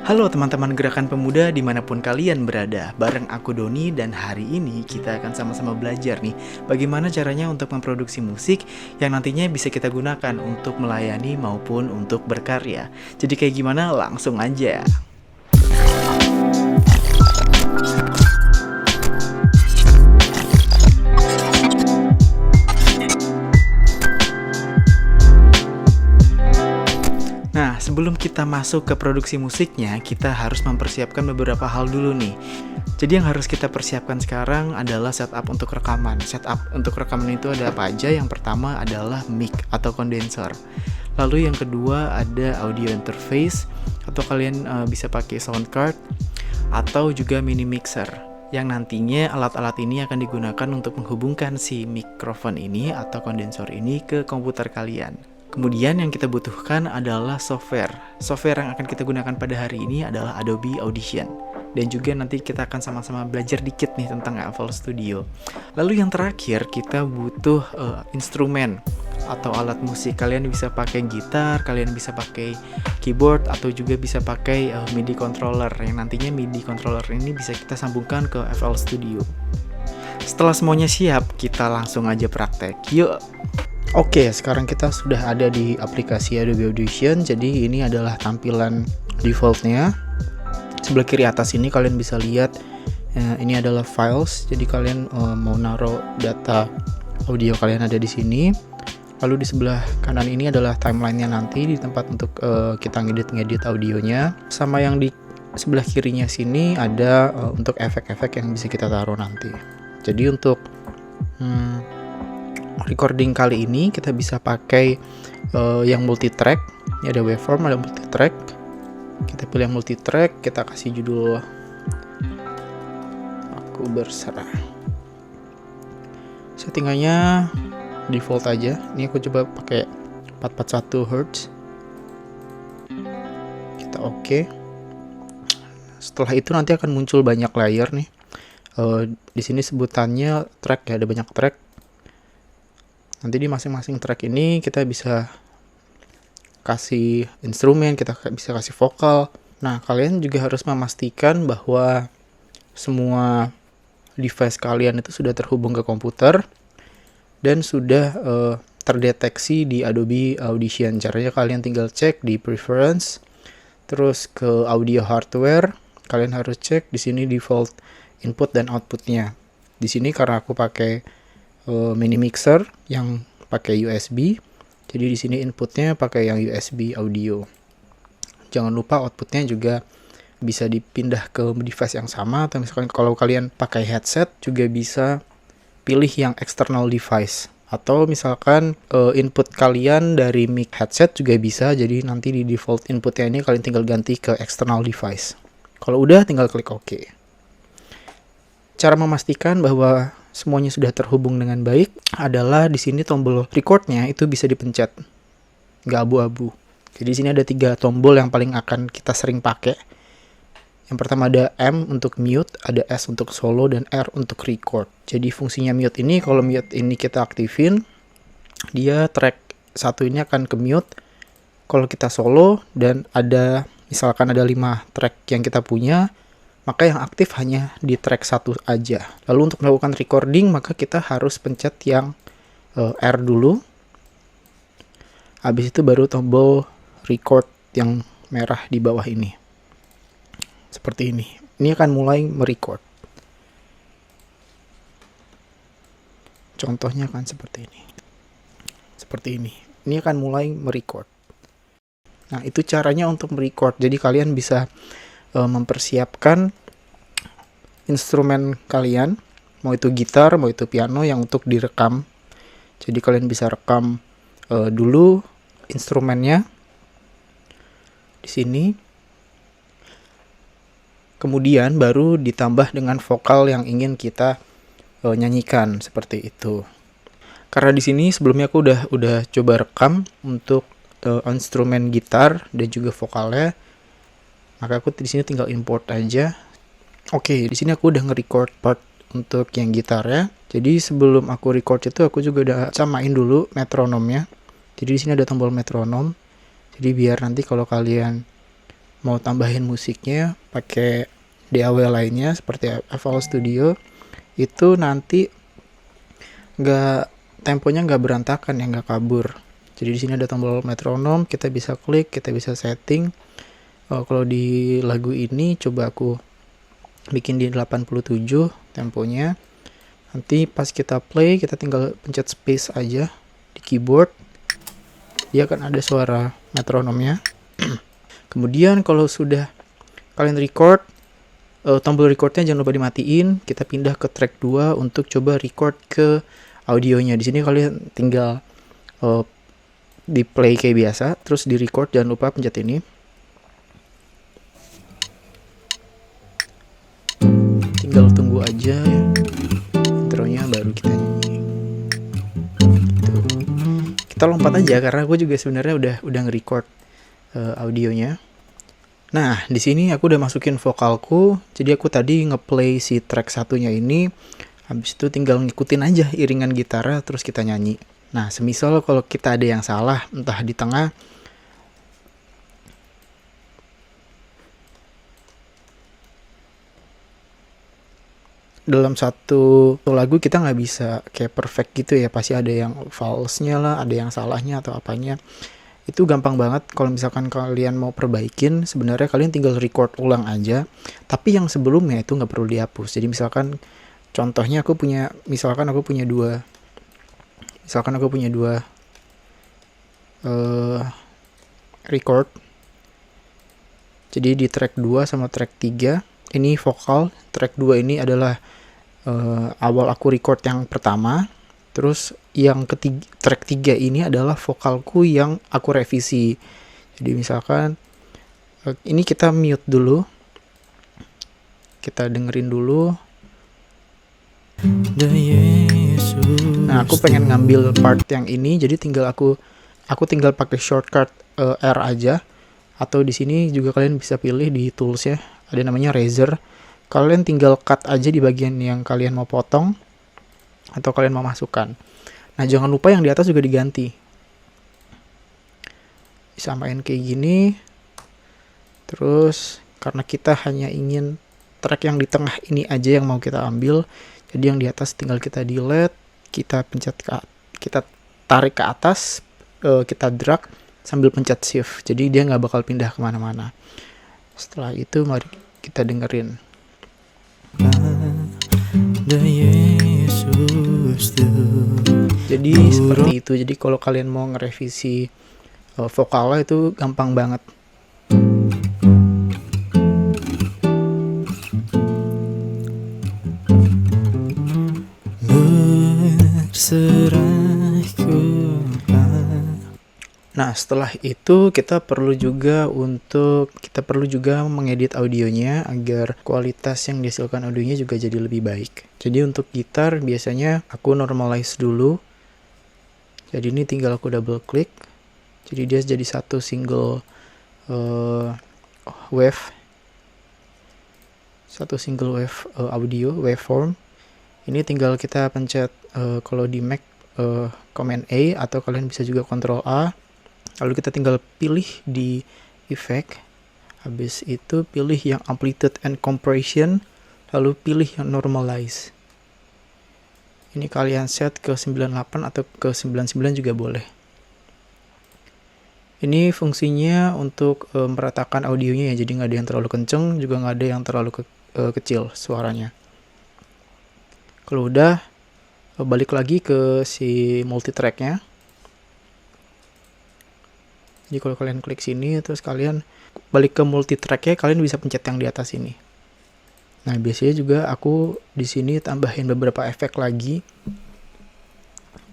Halo teman-teman Gerakan Pemuda dimanapun kalian berada, bareng aku Doni dan hari ini kita akan sama-sama belajar nih bagaimana caranya untuk memproduksi musik yang nantinya bisa kita gunakan untuk melayani maupun untuk berkarya. Jadi kayak gimana? Langsung aja. Nah, sebelum kita masuk ke produksi musiknya, kita harus mempersiapkan beberapa hal dulu nih. Jadi yang harus kita persiapkan sekarang adalah setup untuk rekaman. Setup untuk rekaman itu ada apa aja? Yang pertama adalah mic atau kondensor. Lalu yang kedua ada audio interface, atau kalian bisa pakai sound card, atau juga mini mixer. Yang nantinya alat-alat ini akan digunakan untuk menghubungkan si mikrofon ini atau kondensor ini ke komputer kalian. Kemudian yang kita butuhkan adalah software. Software yang akan kita gunakan pada hari ini adalah Adobe Audition. Dan juga nanti kita akan sama-sama belajar dikit nih tentang FL Studio. Lalu yang terakhir kita butuh instrumen atau alat musik. Kalian bisa pakai gitar, kalian bisa pakai keyboard, atau juga bisa pakai MIDI controller. Yang nantinya MIDI controller ini bisa kita sambungkan ke FL Studio. Setelah semuanya siap, kita langsung aja praktek. Yuk! Oke, sekarang kita sudah ada di aplikasi Adobe Audition. Jadi ini adalah tampilan defaultnya. Sebelah kiri atas ini kalian bisa lihat ini adalah files. Jadi kalian mau naruh data audio kalian ada di sini. Lalu di sebelah kanan ini adalah timelinenya nanti di tempat untuk kita ngedit audionya. Sama yang di sebelah kirinya sini ada untuk efek-efek yang bisa kita taruh nanti. Jadi untuk recording kali ini kita bisa pakai yang multi track. Ini ada waveform, ada multi track. Kita pilih yang multi track, kita kasih judul Aku Berserah. Settingannya default aja. Ini aku coba pakai 441 Hz. Kita oke. Setelah itu nanti akan muncul banyak layer nih. Di sini sebutannya track ya, ada banyak track. Nanti di masing-masing track ini kita bisa kasih instrumen, kita bisa kasih vokal. Nah, kalian juga harus memastikan bahwa semua device kalian itu sudah terhubung ke komputer dan sudah terdeteksi di Adobe Audition. Caranya kalian tinggal cek di preference, terus ke audio hardware. Kalian harus cek di sini default input dan outputnya. Di sini karena aku pakai mini mixer yang pakai USB, jadi di sini inputnya pakai yang USB audio. Jangan lupa outputnya juga bisa dipindah ke device yang sama, atau misalkan kalau kalian pakai headset juga bisa pilih yang external device, atau misalkan input kalian dari mic headset juga bisa. Jadi nanti di default inputnya ini kalian tinggal ganti ke external device. Kalau udah tinggal klik OK. Cara memastikan bahwa semuanya sudah terhubung dengan baik adalah di sini tombol recordnya itu bisa dipencet, nggak abu-abu. Jadi di sini ada 3 tombol yang paling akan kita sering pakai. Yang pertama ada M untuk mute, ada S untuk solo, dan R untuk record. Jadi fungsinya mute ini, kalau mute ini kita aktifin, dia track satu ini akan ke mute. Kalau kita solo dan ada misalkan ada 5 track yang kita punya, maka yang aktif hanya di track 1 aja. Lalu untuk melakukan recording, maka kita harus pencet yang R dulu. Habis itu baru tombol record yang merah di bawah ini. Seperti ini. Ini akan mulai merecord. Contohnya akan seperti ini. Seperti ini. Ini akan mulai merecord. Nah, itu caranya untuk merecord. Jadi kalian bisa mempersiapkan instrumen kalian, mau itu gitar, mau itu piano, yang untuk direkam. Jadi kalian bisa rekam dulu instrumennya di sini, kemudian baru ditambah dengan vokal yang ingin kita nyanyikan seperti itu. Karena di sini sebelumnya aku udah coba rekam untuk instrumen gitar dan juga vokalnya. Maka aku di sini tinggal import aja. Oke, di sini aku udah nge-record part untuk yang gitar ya. Jadi sebelum aku record itu aku juga udah samain dulu metronomnya. Jadi di sini ada tombol metronom. Jadi biar nanti kalau kalian mau tambahin musiknya pakai DAW lainnya seperti FL Studio, itu nanti temponya nggak berantakan ya, nggak kabur. Jadi di sini ada tombol metronom, kita bisa klik, kita bisa setting. Kalau di lagu ini coba aku bikin di 87 temponya. Nanti pas kita play, kita tinggal pencet space aja di keyboard. Dia akan ada suara metronomnya. Kemudian kalau sudah kalian record, tombol recordnya jangan lupa dimatiin. Kita pindah ke track 2 untuk coba record ke audionya. Di sini kalian tinggal di play kayak biasa, terus di record, jangan lupa pencet ini. Tinggal tunggu aja ya, intronya baru kita nyanyi. Gitu. Kita lompat aja karena gue juga sebenarnya udah nge-record audionya. Nah, di sini aku udah masukin vokalku. Jadi aku tadi ngeplay si track satunya ini. Habis itu tinggal ngikutin aja iringan gitarnya terus kita nyanyi. Nah, semisal kalau kita ada yang salah, entah di tengah, dalam satu lagu kita nggak bisa kayak perfect gitu ya, pasti ada yang false-nya lah, ada yang salahnya atau apanya. Itu gampang banget. Kalau misalkan kalian mau perbaikin, sebenarnya kalian tinggal record ulang aja, tapi yang sebelumnya itu nggak perlu dihapus. Jadi misalkan contohnya misalkan aku punya dua record. Jadi di track 2 sama track 3 ini vokal, track 2 ini adalah awal aku record yang pertama. Terus yang ketiga, track 3 ini adalah vokalku yang aku revisi. Jadi misalkan ini kita mute dulu. Kita dengerin dulu. Nah, aku pengen ngambil part yang ini, jadi tinggal aku tinggal pakai shortcut R aja. Atau di sini juga kalian bisa pilih di tools ya, ada namanya razor. Kalian tinggal cut aja di bagian yang kalian mau potong atau kalian mau masukkan. Nah, jangan lupa yang di atas juga diganti. Disamain kayak gini. Terus karena kita hanya ingin track yang di tengah ini aja yang mau kita ambil, jadi yang di atas tinggal kita delete, kita tarik ke atas, kita drag sambil pencet shift. Jadi dia nggak bakal pindah kemana-mana. Setelah itu mari kita dengerin. Jadi seperti itu. Jadi kalau kalian mau ngerevisi vokalnya itu gampang banget. Nah, setelah itu kita perlu juga mengedit audionya agar kualitas yang dihasilkan audionya juga jadi lebih baik. Jadi untuk gitar biasanya aku normalize dulu. Jadi ini tinggal aku double klik. Jadi dia jadi satu single wave. Satu single wave audio, waveform. Ini tinggal kita pencet kalau di Mac Command A atau kalian bisa juga Ctrl A. Lalu kita tinggal pilih di effect. Habis itu pilih yang amplitude and compression. Lalu pilih yang normalize. Ini kalian set ke 98 atau ke 99 juga boleh. Ini fungsinya untuk meratakan audionya ya. Jadi nggak ada yang terlalu kenceng, juga nggak ada yang terlalu kecil suaranya. Kalau udah, balik lagi ke si multitracknya. Jadi kalau kalian klik sini, terus kalian balik ke multitracknya, kalian bisa pencet yang di atas ini. Nah, biasanya juga aku di sini tambahin beberapa efek lagi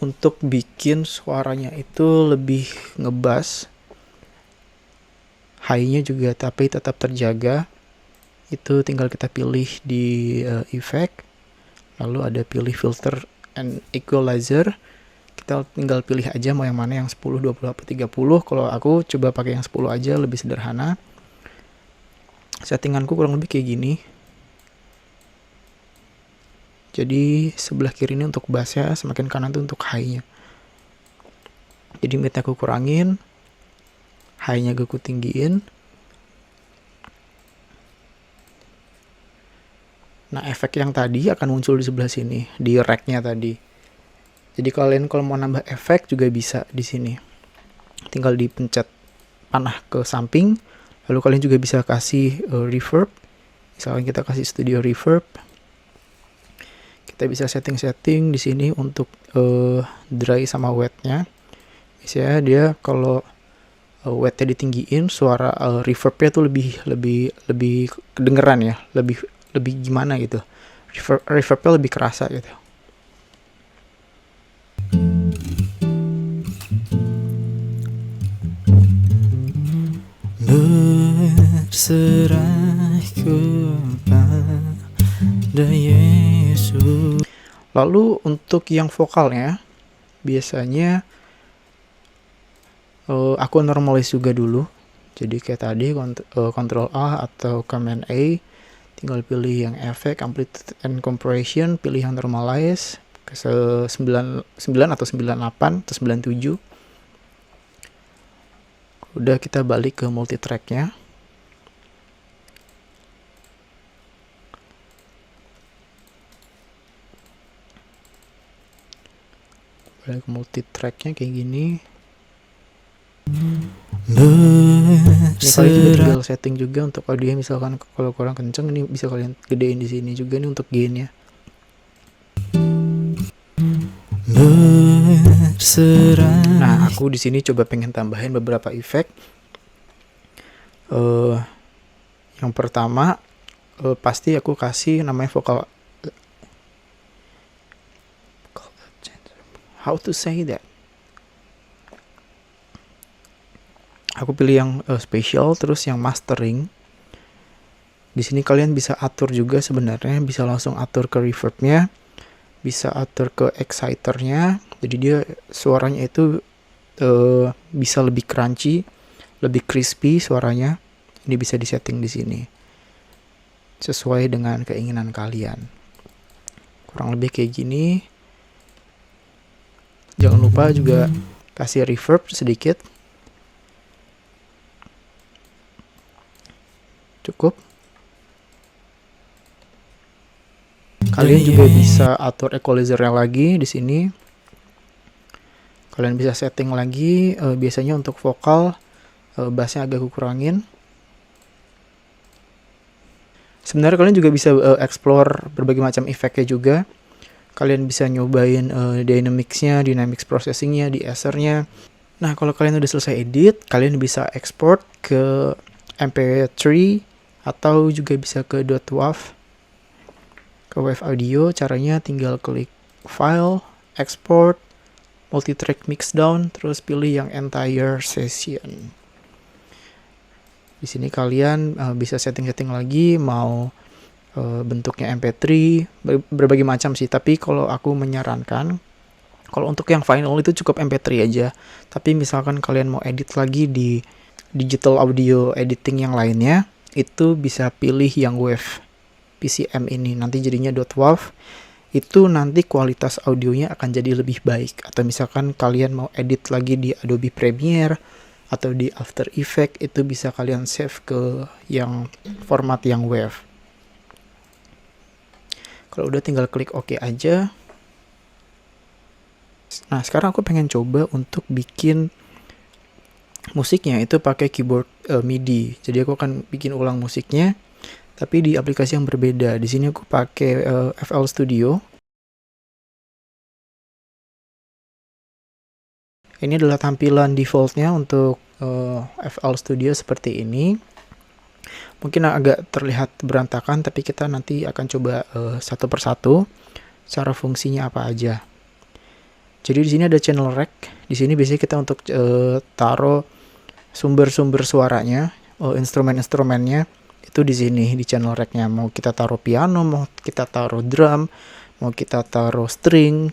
untuk bikin suaranya itu lebih ngebass. High-nya juga tapi tetap terjaga. Itu tinggal kita pilih di effect. Lalu ada pilih filter and equalizer. Kita tinggal pilih aja mau yang mana, yang 10, 20, 30. Kalau aku coba pakai yang 10 aja, lebih sederhana. Settinganku kurang lebih kayak gini. Jadi sebelah kiri ini untuk bassnya, semakin kanan itu untuk high-nya. Jadi mid-nya aku kurangin, high-nya aku tinggiin. Nah, efek yang tadi akan muncul di sebelah sini, di rack-nya tadi. Jadi kalian kalau mau nambah efek juga bisa di sini. Tinggal dipencet panah ke samping, lalu kalian juga bisa kasih reverb. Misalkan kita kasih studio reverb. Kita bisa setting-setting di sini untuk dry sama wet-nya. Misalnya dia kalau wet-nya ditinggiin, suara reverb-nya tuh lebih kedengeran ya, lebih gimana gitu. Reverb-nya lebih kerasa gitu. Berserah kepada Yesus. Lalu untuk yang vokalnya, biasanya aku normalize juga dulu. Jadi kayak tadi Ctrl A atau Command A, tinggal pilih yang efek, amplitude and compression, pilih yang normalize ke 9 atau 98 atau 97. Udah, kita balik ke multi track-nya. Balik ke multi track-nya kayak gini. Ini kalian juga tinggal setting juga untuk audio, misalkan kalau kurang kenceng ini bisa kalian gedein di sini juga nih untuk gain-nya. Nah, aku di sini coba pengen tambahin beberapa efek. Yang pertama pasti aku kasih namanya vocal. How to say that? Aku pilih yang spatial, terus yang mastering. Di sini kalian bisa atur juga sebenarnya, bisa langsung atur ke reverb-nya, bisa atur ke exciter-nya. Jadi dia suaranya itu bisa lebih crunchy, lebih crispy suaranya. Ini bisa disetting di sini sesuai dengan keinginan kalian. Kurang lebih kayak gini. Jangan lupa juga kasih reverb sedikit. Cukup. Kalian juga bisa atur equalizer-nya lagi di sini. Kalian bisa setting lagi. Biasanya untuk vokal, bassnya agak kurangin. Sebenarnya kalian juga bisa explore berbagai macam efeknya juga. Kalian bisa nyobain dynamics-nya, dynamics processing-nya, de-esser-nya. Nah, kalau kalian udah selesai edit, kalian bisa export ke MP3 atau juga bisa ke .wav, ke WAV audio. Caranya tinggal klik file, export, multitrack mixdown, terus pilih yang entire session. Di sini kalian bisa setting-setting lagi, mau bentuknya MP3, berbagai macam sih. Tapi kalau aku menyarankan, kalau untuk yang final itu cukup MP3 aja. Tapi misalkan kalian mau edit lagi di digital audio editing yang lainnya, itu bisa pilih yang WAV PCM ini. Nanti jadinya .wav. Itu nanti kualitas audionya akan jadi lebih baik. Atau misalkan kalian mau edit lagi di Adobe Premiere atau di After Effects, itu bisa kalian save ke yang format yang WAV. Kalau udah tinggal klik OK aja. Nah, sekarang aku pengen coba untuk bikin musiknya itu pakai keyboard MIDI. Jadi aku akan bikin ulang musiknya, tapi di aplikasi yang berbeda. Di sini aku pakai FL Studio. Ini adalah tampilan defaultnya untuk FL Studio seperti ini. Mungkin agak terlihat berantakan, tapi kita nanti akan coba satu persatu cara fungsinya apa aja. Jadi di sini ada channel rack. Di sini biasanya kita untuk taruh sumber-sumber suaranya, instrumen-instrumennya itu di sini di channel rack-nya. Mau kita taruh piano, mau kita taruh drum, mau kita taruh string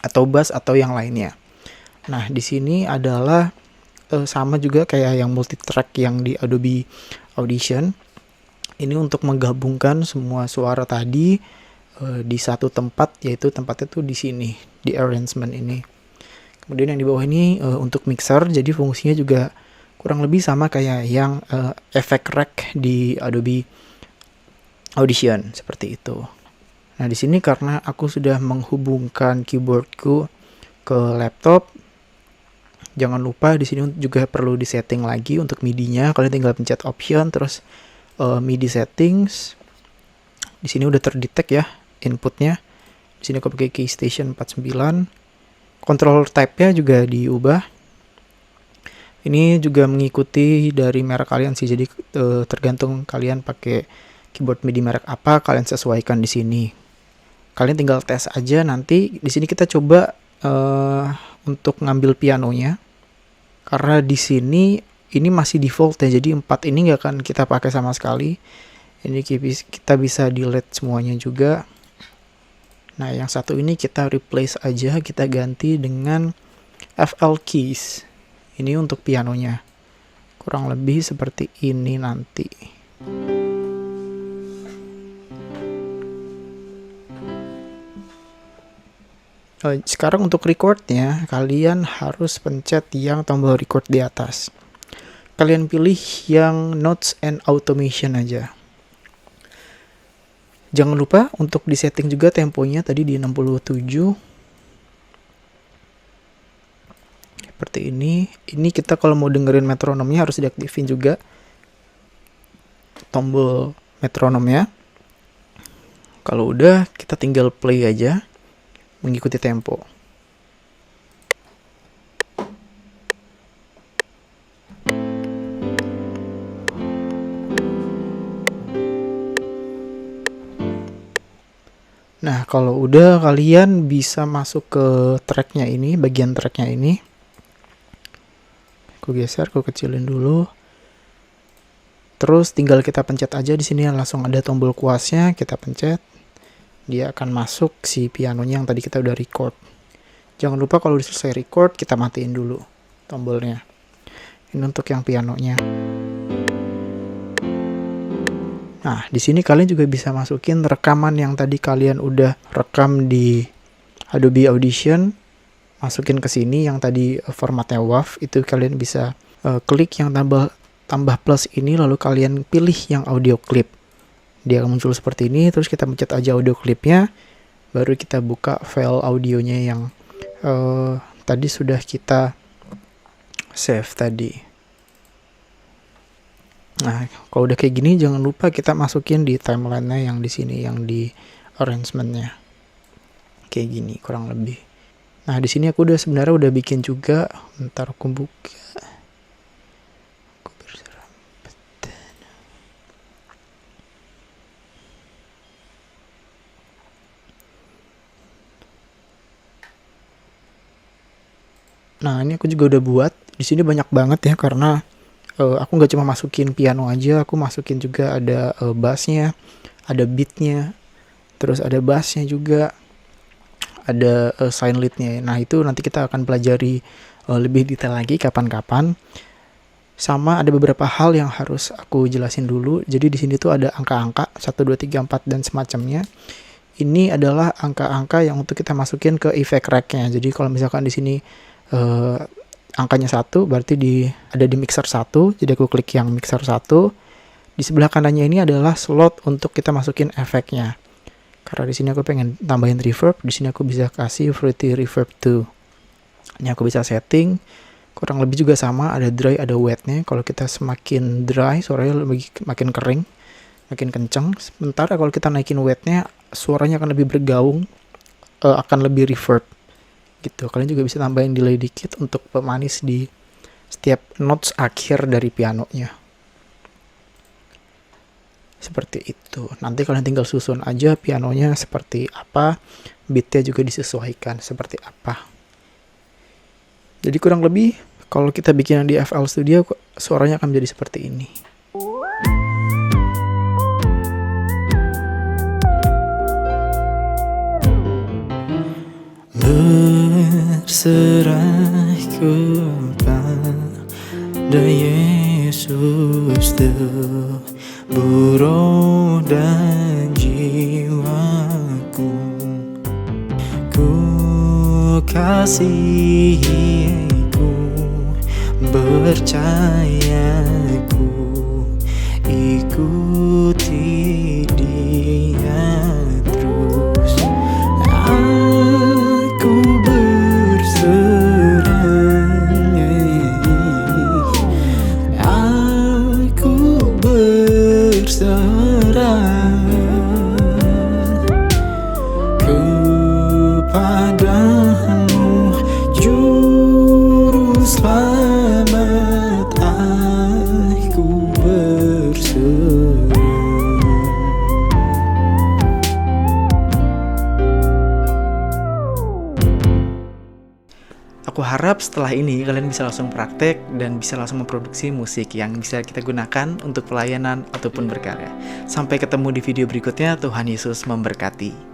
atau bass atau yang lainnya. Nah, di sini adalah sama juga kayak yang multi track yang di Adobe Audition. Ini untuk menggabungkan semua suara tadi di satu tempat, yaitu tempatnya tuh di sini, di arrangement ini. Kemudian yang di bawah ini untuk mixer, jadi fungsinya juga kurang lebih sama kayak yang efek rack di Adobe Audition seperti itu. Nah, di sini karena aku sudah menghubungkan keyboardku ke laptop, jangan lupa di sini juga perlu disetting lagi untuk MIDI-nya. Kalian tinggal pencet option terus MIDI settings. Di sini udah terdetek ya inputnya. Di sini aku pakai Keystation 49. Control type-nya juga diubah. Ini juga mengikuti dari merek kalian sih. Jadi tergantung kalian pakai keyboard MIDI merek apa, kalian sesuaikan di sini. Kalian tinggal tes aja nanti. Di sini kita coba untuk ngambil pianonya. Karena di sini ini masih default ya. Jadi 4 ini nggak akan kita pakai sama sekali. Ini kita bisa delete semuanya juga. Nah, yang satu ini kita replace aja, kita ganti dengan FL keys. Ini untuk pianonya. Kurang lebih seperti ini nanti. Sekarang untuk recordnya, kalian harus pencet yang tombol record di atas. Kalian pilih yang Notes and Automation aja. Jangan lupa untuk disetting juga temponya tadi di 67. Seperti ini. Ini kita kalau mau dengerin metronomnya harus diaktifin juga tombol metronomnya. Kalau udah, kita tinggal play aja mengikuti tempo. Nah, kalau udah kalian bisa masuk ke tracknya ini, bagian tracknya ini. Aku geser, aku kecilin dulu. Terus tinggal kita pencet aja di sini langsung ada tombol kuasnya, kita pencet. Dia akan masuk si pianonya yang tadi kita udah record. Jangan lupa kalau udah selesai record, kita matiin dulu tombolnya. Ini untuk yang pianonya. Nah, di sini kalian juga bisa masukin rekaman yang tadi kalian udah rekam di Adobe Audition. Masukin ke sini yang tadi formatnya WAV, itu kalian bisa klik yang tambah plus ini, lalu kalian pilih yang audio clip. Dia akan muncul seperti ini, terus kita pencet aja audio clipnya, baru kita buka file audionya yang tadi sudah kita save tadi. Nah, kalau udah kayak gini, jangan lupa kita masukin di timeline-nya yang di sini, yang di arrangement-nya. Kayak gini, kurang lebih. Nah, di sini aku sebenarnya udah bikin juga. Bentar aku buka. Nah, ini aku juga udah buat. Di sini banyak banget ya, karena aku nggak cuma masukin piano aja, aku masukin juga ada bassnya, ada beatnya, terus ada bassnya juga, ada sign lead-nya. Nah, itu nanti kita akan pelajari lebih detail lagi kapan-kapan. Sama ada beberapa hal yang harus aku jelasin dulu. Jadi di sini tuh ada angka-angka 1, 2, 3, 4 dan semacamnya. Ini adalah angka-angka yang untuk kita masukin ke effect rack-nya. Jadi kalau misalkan di sini angkanya 1 berarti ada di mixer 1, jadi aku klik yang mixer 1. Di sebelah kanannya ini adalah slot untuk kita masukin efeknya. Karena di sini aku pengen tambahin reverb, di sini aku bisa kasih Fruity Reverb 2. Ini aku bisa setting. Kurang lebih juga sama, ada dry, ada wetnya. Kalau kita semakin dry, suaranya makin kering, makin kenceng. Sementara kalau kita naikin wetnya, suaranya akan lebih bergaung, akan lebih reverb. Gitu. Kalian juga bisa tambahin delay dikit untuk pemanis di setiap notes akhir dari pianonya. Seperti itu. Nanti kalian tinggal susun aja pianonya seperti apa, beatnya juga disesuaikan seperti apa. Jadi kurang lebih kalau kita bikin di FL Studio, suaranya akan menjadi seperti ini. Berserah kepada Yesus tubuh, roh dan jiwaku, ku kasihiku, percayaku, ikuti dia. berserah kepadamu, Juru Selamat, aku berserah. Aku harap setelah ini kalian bisa langsung praktek dan bisa langsung memproduksi musik yang bisa kita gunakan untuk pelayanan ataupun berkarya. Sampai ketemu di video berikutnya, Tuhan Yesus memberkati.